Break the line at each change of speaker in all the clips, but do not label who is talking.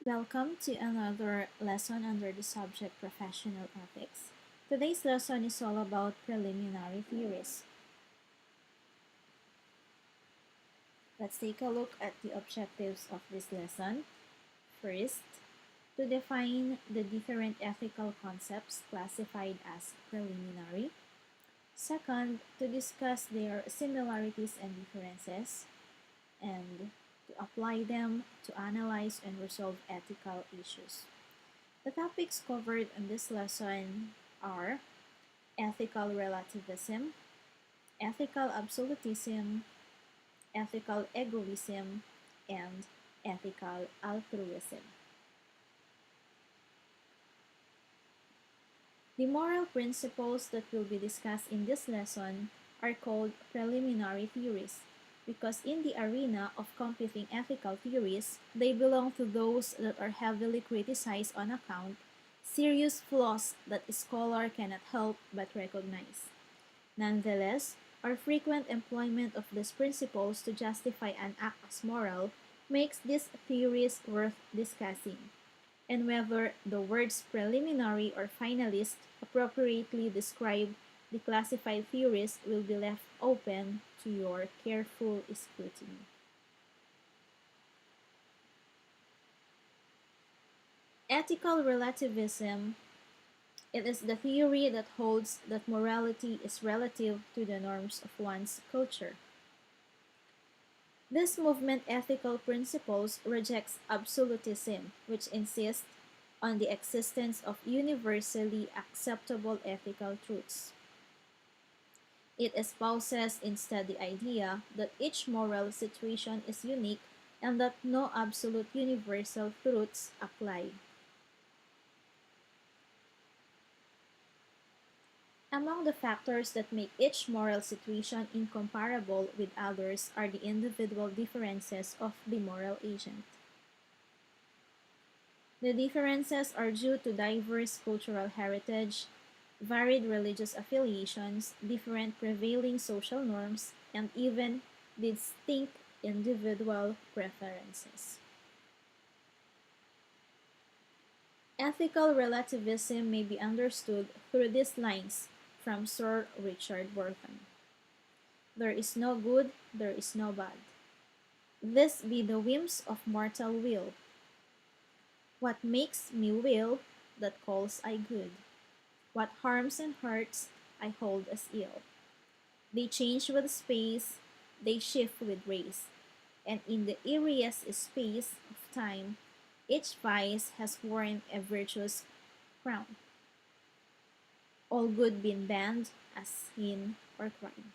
Welcome to another lesson under the subject Professional Ethics. Today's lesson is all about preliminary theories. Let's take a look at the objectives of this lesson. First, to define the different ethical concepts classified as preliminary. Second, to discuss their similarities and differences, and to apply them to analyze and resolve ethical issues. The topics covered in this lesson are ethical relativism, ethical absolutism, ethical egoism, and ethical altruism. The moral principles that will be discussed in this lesson are called preliminary theories because in the arena of competing ethical theories, they belong to those that are heavily criticized on account serious flaws that a scholar cannot help but recognize. Nonetheless, our frequent employment of these principles to justify an act as moral makes these theories worth discussing, and whether the words preliminary or finalist appropriately describe the classified theories will be left open to your careful scrutiny. Ethical relativism. It is the theory that holds that morality is relative to the norms of one's culture. This movement ethical principles rejects absolutism, which insists on the existence of universally acceptable ethical truths. It espouses instead the idea that each moral situation is unique and that no absolute universal truths apply. Among the factors that make each moral situation incomparable with others are the individual differences of the moral agent. The differences are due to diverse cultural heritage, varied religious affiliations, different prevailing social norms, and even distinct individual preferences. Ethical relativism may be understood through these lines from Sir Richard Burton. There is no good, there is no bad. This be the whims of mortal will. What makes me will, that calls I good. What harms and hurts, I hold as ill. They change with space, they shift with race, and in the airiest space of time, each vice has worn a virtuous crown. All good been banned as sin or crime.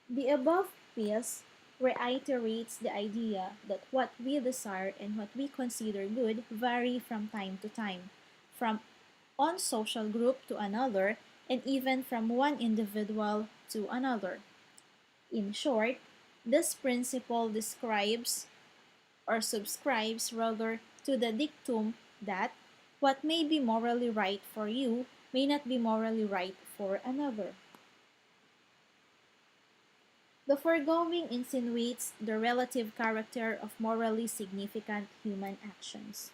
The above piece reiterates the idea that what we desire and what we consider good vary from time to time, from one social group to another, and even from one individual to another. In short, this principle describes or subscribes rather to the dictum that what may be morally right for you may not be morally right for another. The foregoing insinuates the relative character of morally significant human actions.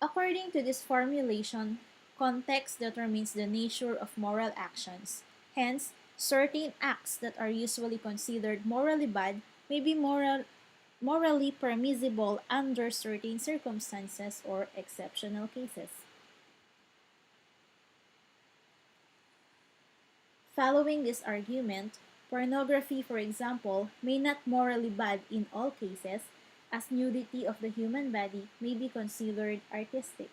According to this formulation, context determines the nature of moral actions. Hence, certain acts that are usually considered morally bad may be morally permissible under certain circumstances or exceptional cases. Following this argument, pornography, for example, may not morally bad in all cases, as nudity of the human body may be considered artistic.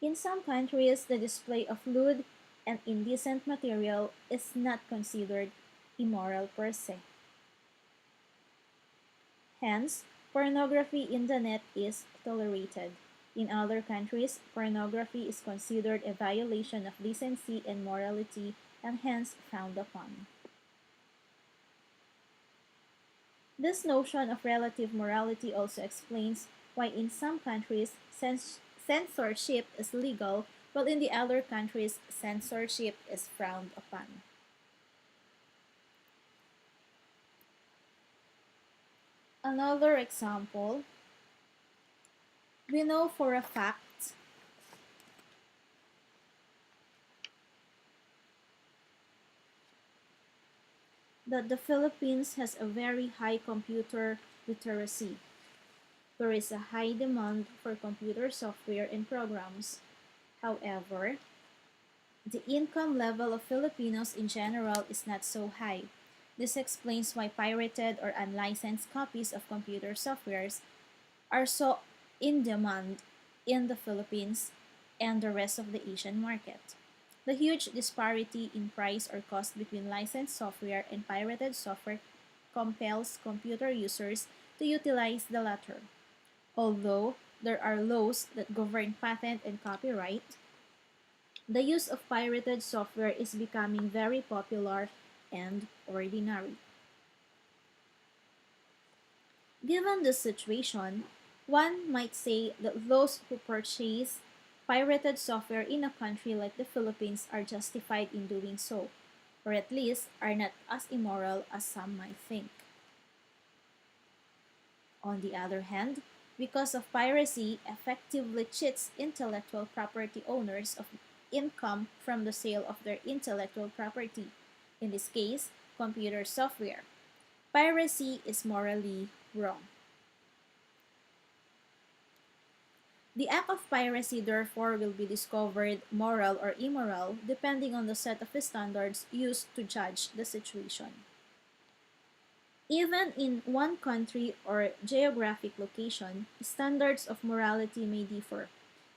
In some countries, the display of lewd and indecent material is not considered immoral per se. Hence, pornography in the net is tolerated. In other countries, pornography is considered a violation of decency and morality and hence frowned upon. This notion of relative morality also explains why in some countries censorship is legal, while in the other countries, censorship is frowned upon. Another example, we know for a fact that the Philippines has a very high computer literacy. There is a high demand for computer software and programs. However, the income level of Filipinos in general is not so high. This explains why pirated or unlicensed copies of computer softwares are so in demand in the Philippines and the rest of the Asian market. The huge disparity in price or cost between licensed software and pirated software compels computer users to utilize the latter. Although there are laws that govern patent and copyright, the use of pirated software is becoming very popular and ordinary. Given this situation, one might say that those who purchase pirated software in a country like the Philippines are justified in doing so, or at least are not as immoral as some might think. On the other hand, because of piracy effectively cheats intellectual property owners of income from the sale of their intellectual property, in this case, computer software. Piracy is morally wrong. The act of piracy therefore will be discovered moral or immoral depending on the set of standards used to judge the situation. Even in one country or geographic location, standards of morality may differ.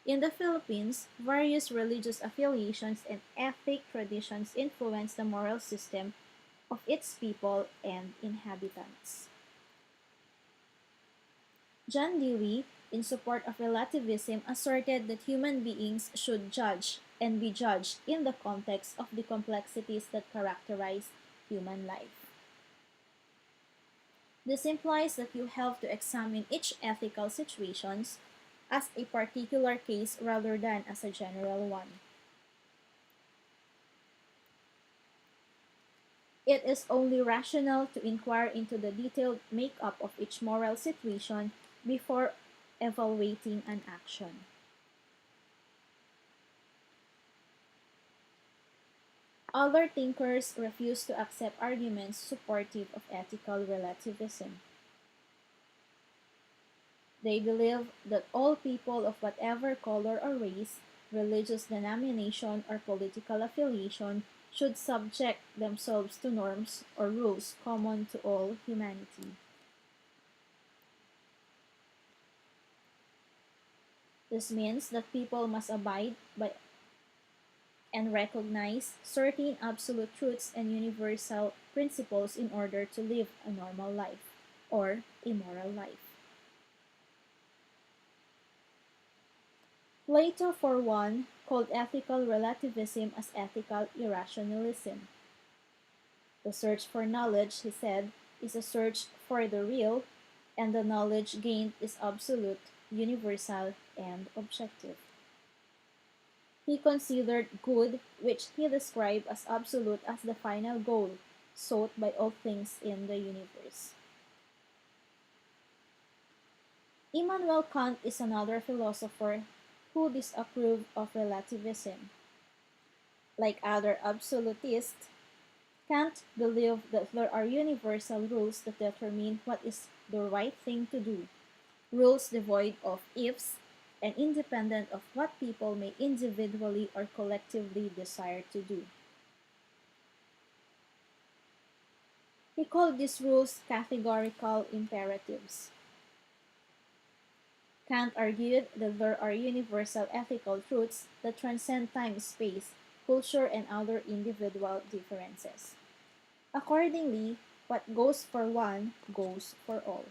In the Philippines, various religious affiliations and ethnic traditions influence the moral system of its people and inhabitants. John Dewey, in support of relativism, asserted that human beings should judge and be judged in the context of the complexities that characterize human life. This implies that you have to examine each ethical situations as a particular case rather than as a general one. It is only rational to inquire into the detailed makeup of each moral situation before evaluating an action. Other thinkers refuse to accept arguments supportive of ethical relativism. They believe that all people of whatever color or race, religious denomination, or political affiliation should subject themselves to norms or rules common to all humanity. This means that people must abide by and recognize certain absolute truths and universal principles in order to live a normal life or a moral life. Plato, for one, called ethical relativism as ethical irrationalism. The search for knowledge, he said, is a search for the real, and the knowledge gained is absolute, universal, and objective. He considered good, which he described as absolute, as the final goal sought by all things in the universe. Immanuel Kant is another philosopher who disapproved of relativism. Like other absolutists, Kant believed that there are universal rules that determine what is the right thing to do, rules devoid of ifs and independent of what people may individually or collectively desire to do. He called these rules categorical imperatives. Kant argued that there are universal ethical truths that transcend time, space, culture, and other individual differences. Accordingly, what goes for one goes for all.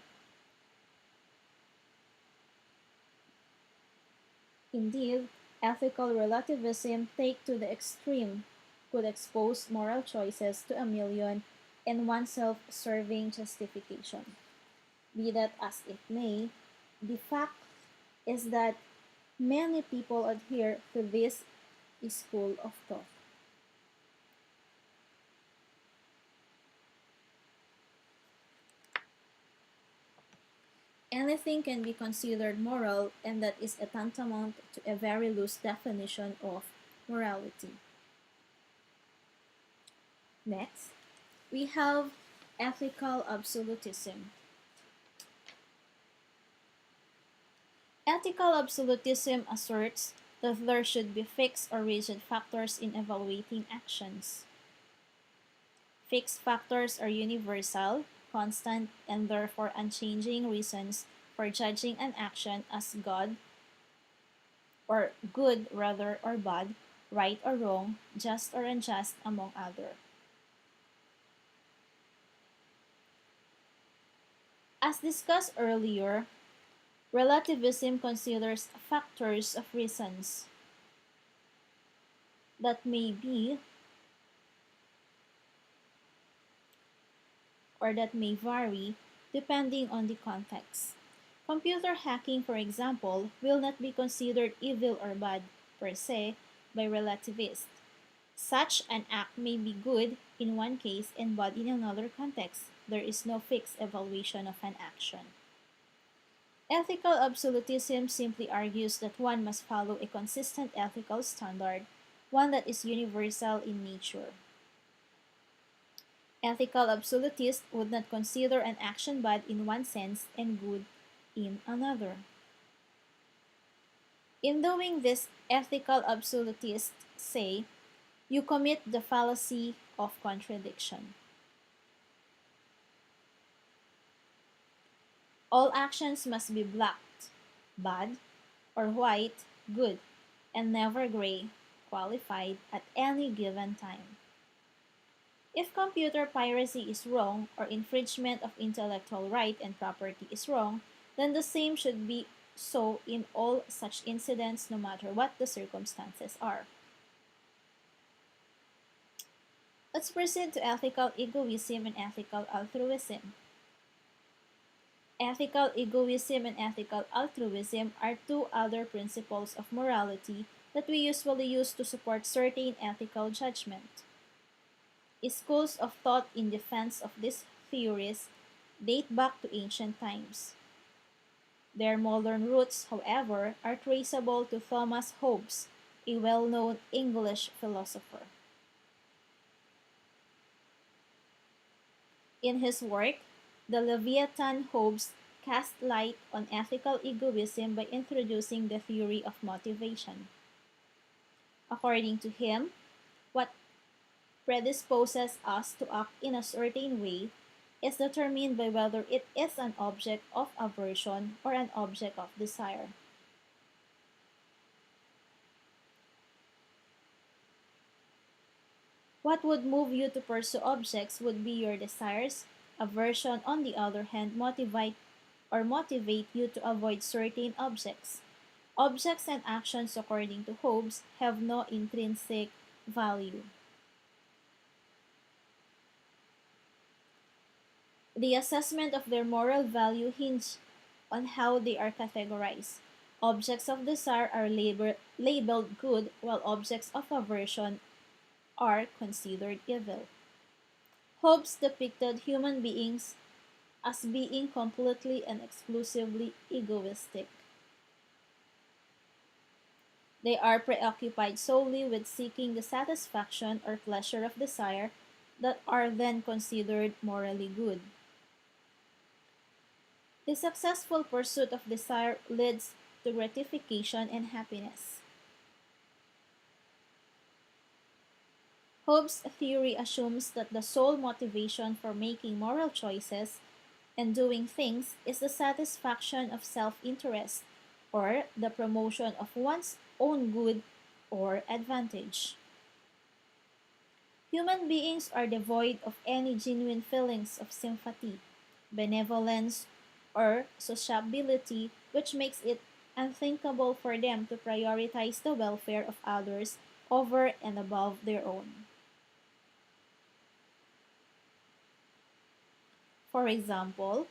Indeed, ethical relativism taken to the extreme could expose moral choices to a million and one self-serving justification. Be that as it may, the fact is that Many people adhere to this school of thought. Anything can be considered moral, and that is a tantamount to a very loose definition of morality. Next, we have ethical absolutism. Ethical absolutism asserts that there should be fixed or rigid factors in evaluating actions. Fixed factors are universal, constant, and therefore unchanging reasons for judging an action as God, or good rather, or bad, right or wrong, just or unjust, among other. As discussed earlier, relativism considers factors of reasons that may be or that may vary depending on the context. Computer hacking, for example, will not be considered evil or bad per se by relativists. Such an act may be good in one case and bad in another context. There is no fixed evaluation of an action. Ethical absolutism simply argues that one must follow a consistent ethical standard, one that is universal in nature. Ethical absolutists would not consider an action bad in one sense and good in another. In doing this, ethical absolutists say you commit the fallacy of contradiction. All actions must be black, bad, or white, good, and never gray, qualified at any given time. If computer piracy is wrong or infringement of intellectual right and property is wrong, then the same should be so in all such incidents no matter what the circumstances are. Let's proceed to ethical egoism and ethical altruism. Ethical egoism and ethical altruism are two other principles of morality that we usually use to support certain ethical judgment. Schools of thought in defense of these theories date back to ancient times. Their modern roots, however, are traceable to Thomas Hobbes, a well-known English philosopher. In his work, The Leviathan, Hobbes cast light on ethical egoism by introducing the theory of motivation. According to him, what predisposes us to act in a certain way is determined by whether it is an object of aversion or an object of desire. What would move you to pursue objects would be your desires. Aversion, on the other hand, motivate you to avoid certain objects. Objects and actions, according to Hobbes, have no intrinsic value. The assessment of their moral value hinges on how they are categorized. Objects of desire are labeled good, while objects of aversion are considered evil. Hobbes depicted human beings as being completely and exclusively egoistic. They are preoccupied solely with seeking the satisfaction or pleasure of desire that are then considered morally good. The successful pursuit of desire leads to gratification and happiness. Hobbes' theory assumes that the sole motivation for making moral choices and doing things is the satisfaction of self-interest or the promotion of one's own good or advantage. Human beings are devoid of any genuine feelings of sympathy, benevolence, or sociability, which makes it unthinkable for them to prioritize the welfare of others over and above their own. For example,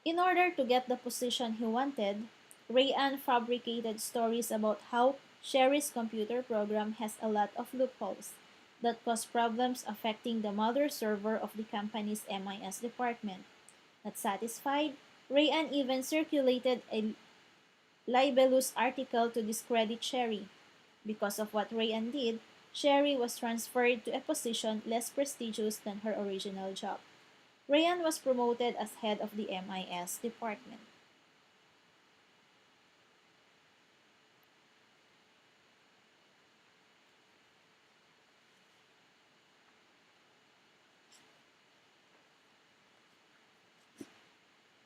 in order to get the position he wanted, Rayan fabricated stories about how Sherry's computer program has a lot of loopholes that cause problems affecting the mother server of the company's MIS department. Not satisfied, Rayan even circulated a libelous article to discredit Sherry. Because of what Rayan did, Sherry was transferred to a position less prestigious than her original job. Rayan was promoted as head of the MIS department.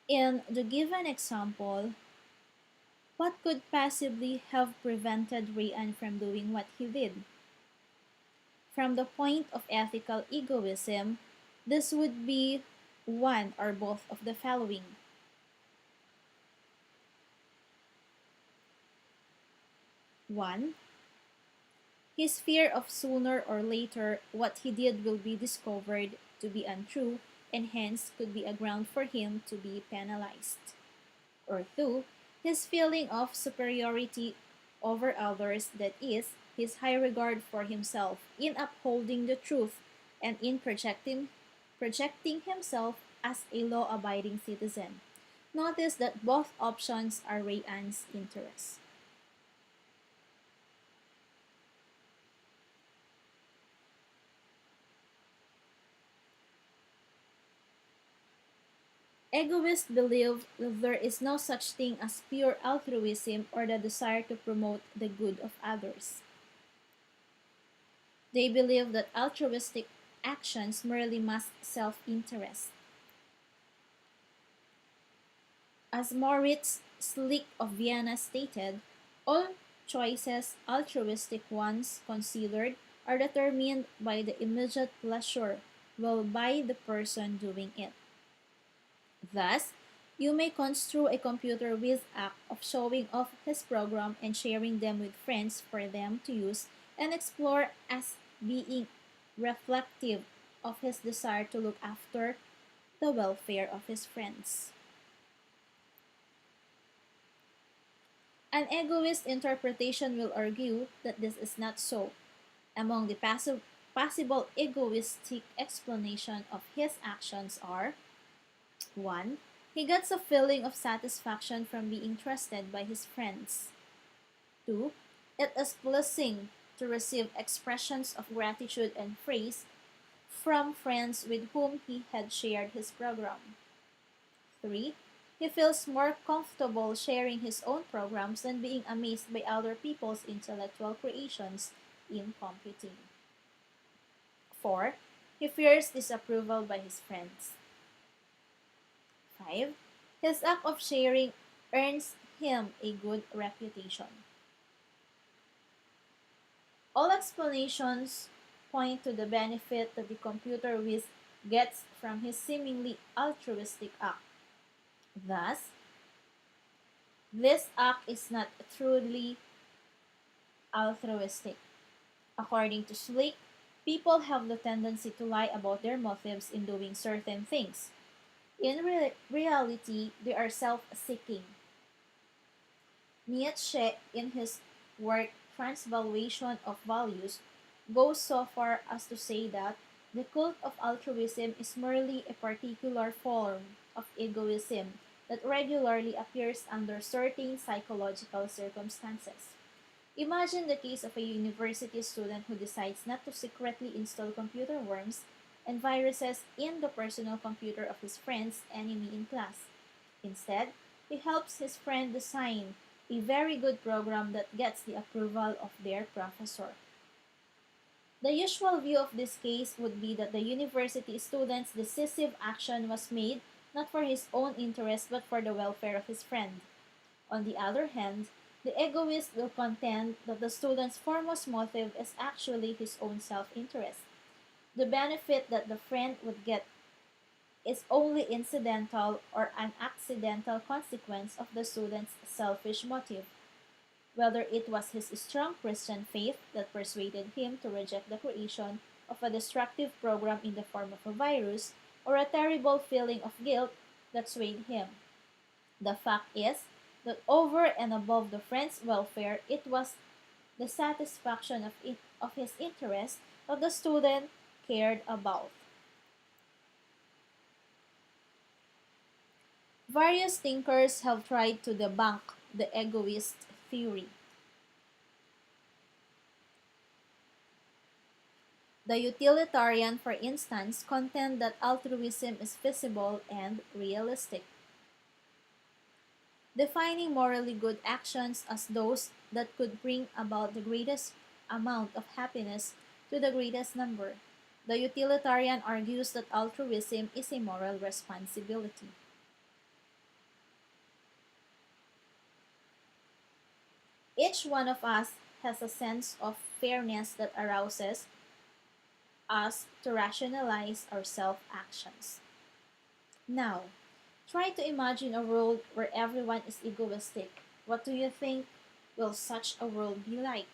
In the given example, what could possibly have prevented Rayan from doing what he did? From the point of ethical egoism, this would be one or both of the following. One, his fear of sooner or later what he did will be discovered to be untrue and hence could be a ground for him to be penalized. Or two, his feeling of superiority over others, that is, his high regard for himself in upholding the truth and in projecting himself as a law abiding citizen. Notice that both options are Rayan's interests. Egoists believe that there is no such thing as pure altruism or the desire to promote the good of others. They believe that altruistic actions merely mask self interest. As Moritz Schlick of Vienna stated, all choices, altruistic ones considered, are determined by the immediate pleasure will by the person doing it. Thus, you may construe a computer with act of showing off his program and sharing them with friends for them to use and explore as being reflective of his desire to look after the welfare of his friends. An egoist interpretation will argue that this is not so. Among the possible egoistic explanation of his actions are: 1. He gets a feeling of satisfaction from being trusted by his friends. 2. It is pleasing to receive expressions of gratitude and praise from friends with whom he had shared his program. 3. He feels more comfortable sharing his own programs than being amazed by other people's intellectual creations in computing. 4. He fears disapproval by his friends. 5. His act of sharing earns him a good reputation. All explanations point to the benefit that the computer whiz gets from his seemingly altruistic act. Thus, this act is not truly altruistic. According to Schlick, people have the tendency to lie about their motives in doing certain things. In reality, they are self-seeking. Nietzsche, in his work Transvaluation of Values, goes so far as to say that the cult of altruism is merely a particular form of egoism that regularly appears under certain psychological circumstances. Imagine the case of a university student who decides not to secretly install computer worms and viruses in the personal computer of his friend's enemy in class. Instead, he helps his friend design a very good program that gets the approval of their professor. The usual view of this case would be that the university student's decisive action was made not for his own interest but for the welfare of his friend. On the other hand, the egoist will contend that the student's foremost motive is actually his own self-interest. The benefit that the friend would get is only incidental or an accidental consequence of the student's selfish motive. Whether it was his strong Christian faith that persuaded him to reject the creation of a destructive program in the form of a virus, or a terrible feeling of guilt that swayed him. The fact is that over and above the friend's welfare, it was the satisfaction of his interest that the student cared about. Various thinkers have tried to debunk the egoist theory. The utilitarian, for instance, contend that altruism is feasible and realistic, defining morally good actions as those that could bring about the greatest amount of happiness to the greatest number. The utilitarian argues that altruism is a moral responsibility. Each one of us has a sense of fairness that arouses us to rationalize our self actions. Now, try to imagine a world where everyone is egoistic. What do you think will such a world be like?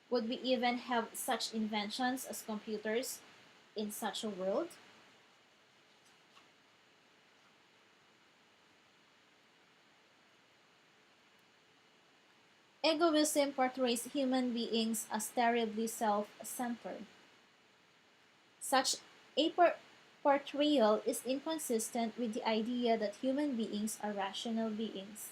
Would we even have such inventions as computers in such a world? Egoism portrays human beings as terribly self centered. Such a portrayal is inconsistent with the idea that human beings are rational beings.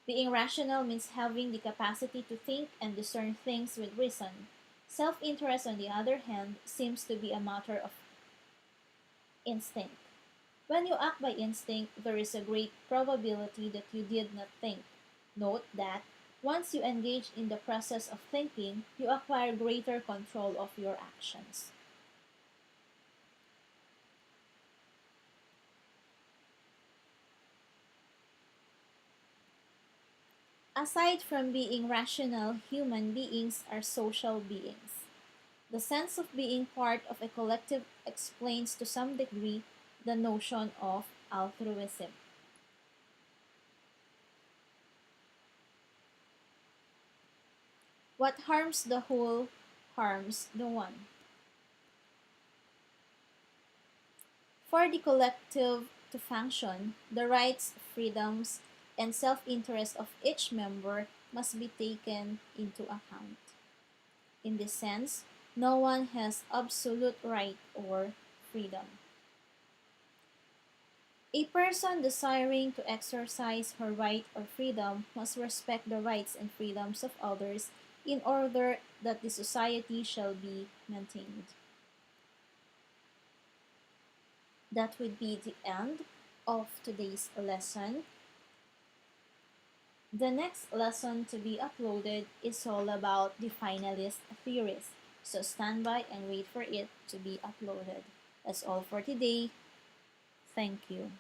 Being rational means having the capacity to think and discern things with reason. Self interest, on the other hand, seems to be a matter of instinct. When you act by instinct, there is a great probability that you did not think. Note that once you engage in the process of thinking, you acquire greater control of your actions. Aside from being rational, human beings are social beings. The sense of being part of a collective explains to some degree the notion of altruism. What harms the whole harms the one. For the collective to function, the rights, freedoms, and self interest of each member must be taken into account. In this sense, no one has absolute right or freedom. A person desiring to exercise her right or freedom must respect the rights and freedoms of others in order that the society shall be maintained. That would be the end of today's lesson. The next lesson to be uploaded is all about the finalist theories. So stand by and wait for it to be uploaded. That's all for today. Thank you.